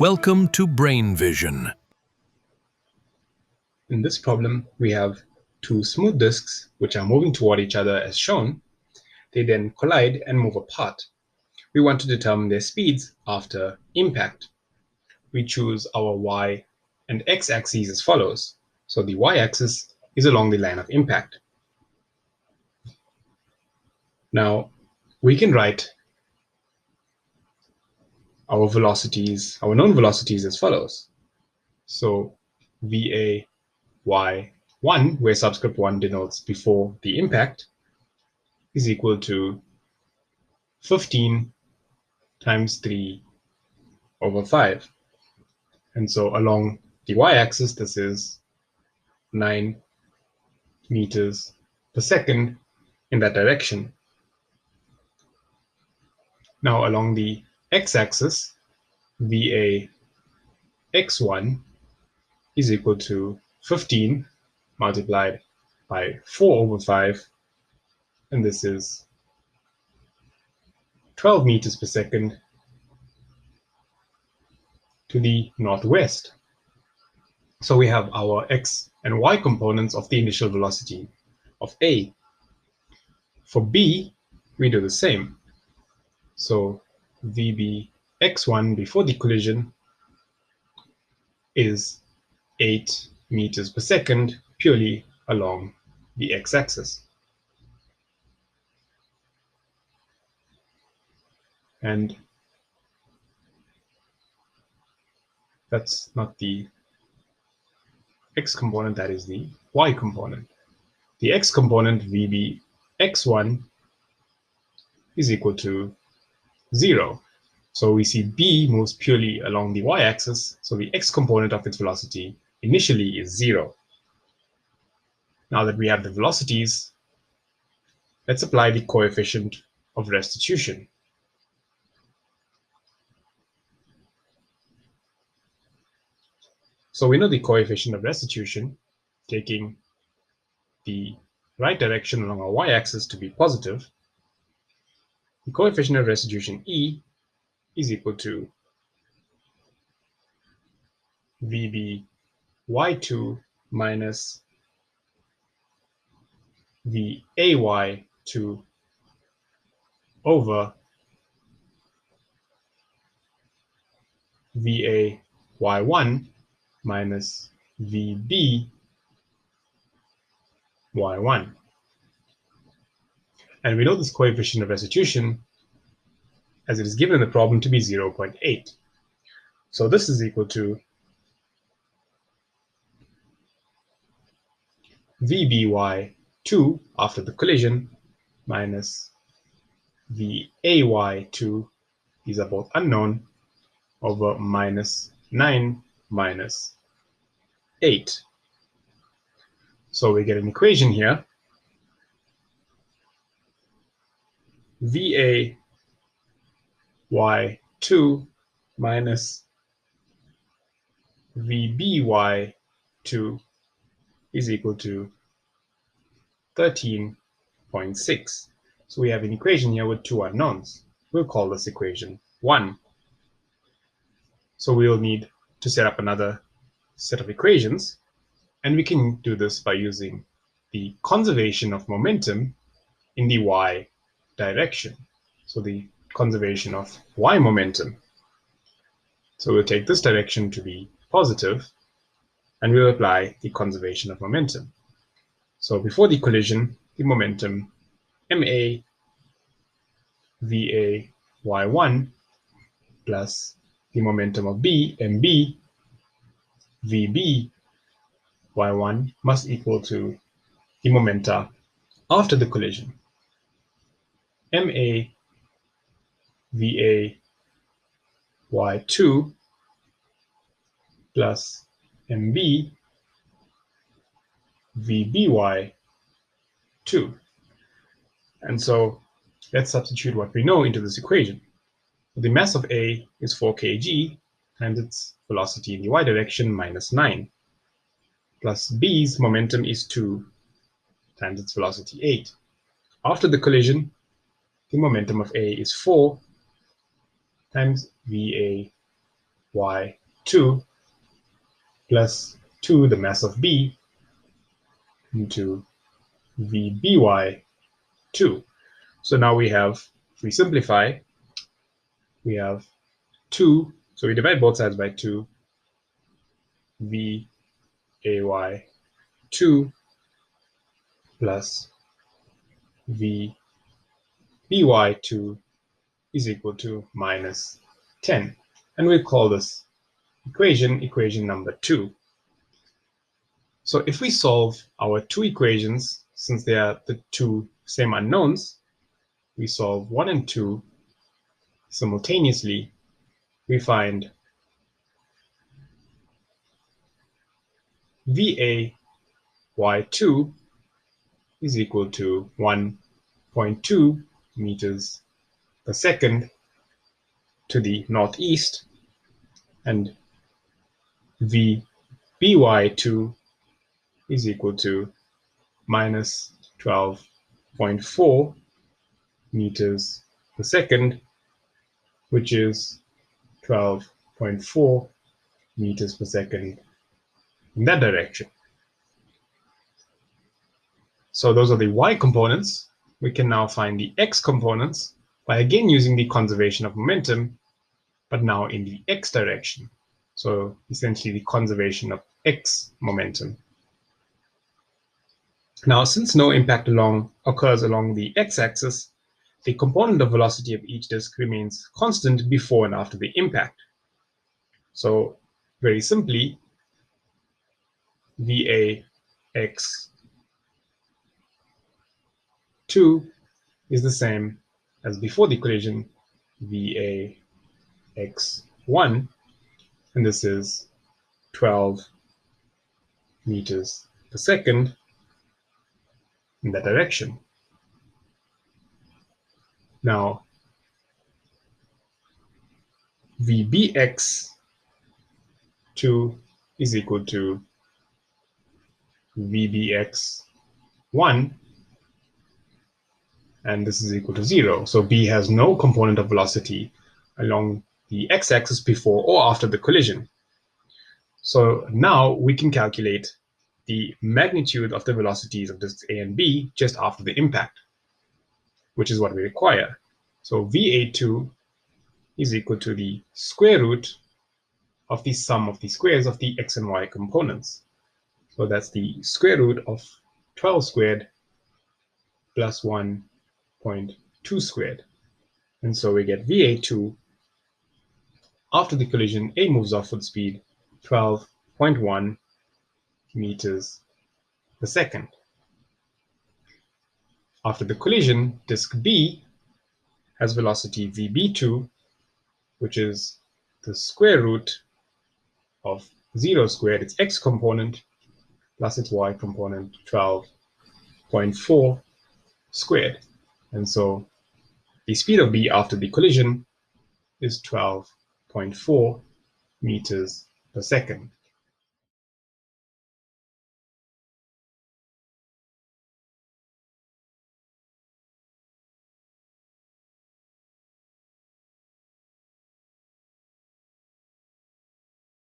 Welcome to Brain Vision. In this problem, we have two smooth disks which are moving toward each other as shown. They then collide and move apart. We want to determine their speeds after impact. We choose our y and x axes as follows. So the y-axis is along the line of impact. Now, we can write our velocities, our known velocities as follows. So VA y1, where subscript 1 denotes before the impact, is equal to 15 times 3 over 5. And so along the y-axis, this is 9 meters per second in that direction. Now along the x-axis, VA x1 is equal to 15 multiplied by 4 over 5, and this is 12 meters per second to the northwest. So we have our x and y components of the initial velocity of A. For B, we do the same. So VB x1 before the collision is 8 meters per second purely along the x-axis. And that's not the x component, that is the y component. The x component, VB x1, is equal to 0. So we see B moves purely along the y-axis, so the x component of its velocity initially is 0. Now that we have the velocities, let's apply the coefficient of restitution. So we know the coefficient of restitution, taking the right direction along our y-axis to be positive. The coefficient of restitution E is equal to VB y2 minus the AY2 over VA y1 minus VB y1. And we know this coefficient of restitution, as it is given in the problem, to be 0.8. So this is equal to VBY2 after the collision minus the AY2, these are both unknown, over minus 9 minus 8. So we get an equation here. VA y2 minus VBY2 is equal to 13.6. So we have an equation here with two unknowns. We'll call this equation 1. So we'll need to set up another set of equations, and we can do this by using the conservation of momentum in the y direction. So the conservation of y momentum. So we'll take this direction to be positive, and we'll apply the conservation of momentum. So before the collision, the momentum ma va y1 plus the momentum of b mb vb y1 must equal to the momenta after the collision. ma va y2 plus mb vby2. And so let's substitute what we know into this equation. The mass of A is 4 kg times its velocity in the y direction minus 9, plus B's momentum is 2 times its velocity 8. After the collision, the momentum of A is 4 times VA y2 plus 2, the mass of b, into vby2. So now we have, if we simplify, we have 2, so we divide both sides by 2, vay2 plus vby2 is equal to minus 10. And we'll call this equation number 2. So if we solve our two equations, since they are the two same unknowns, we solve 1 and 2 simultaneously, we find vay2 is equal to 1.2 meters per second to the northeast, and vby2 is equal to minus 12.4 meters per second, which is 12.4 meters per second in that direction. So those are the y components. We can now find the x components by again using the conservation of momentum, but now in the x direction. So essentially the conservation of x momentum. Now, since no impact occurs along the x-axis, the component of velocity of each disk remains constant before and after the impact. So very simply, VAX2 is the same as before the collision, VAX1, and this is 12 meters per second in that direction. Now, VBX2 is equal to VBX1, and this is equal to 0. So B has no component of velocity along the x-axis before or after the collision. So now we can calculate the magnitude of the velocities of disks A and B just after the impact, which is what we require. So VA2 is equal to the square root of the sum of the squares of the x and y components. So that's the square root of 12 squared plus 1.2 squared. And so we get VA2 after the collision. A moves off with speed 12.1 meters per second. After the collision, disk B has velocity VB2, which is the square root of 0 squared, its x component, plus its y component, 12.4 squared. And so the speed of B after the collision is 12.4 meters per second.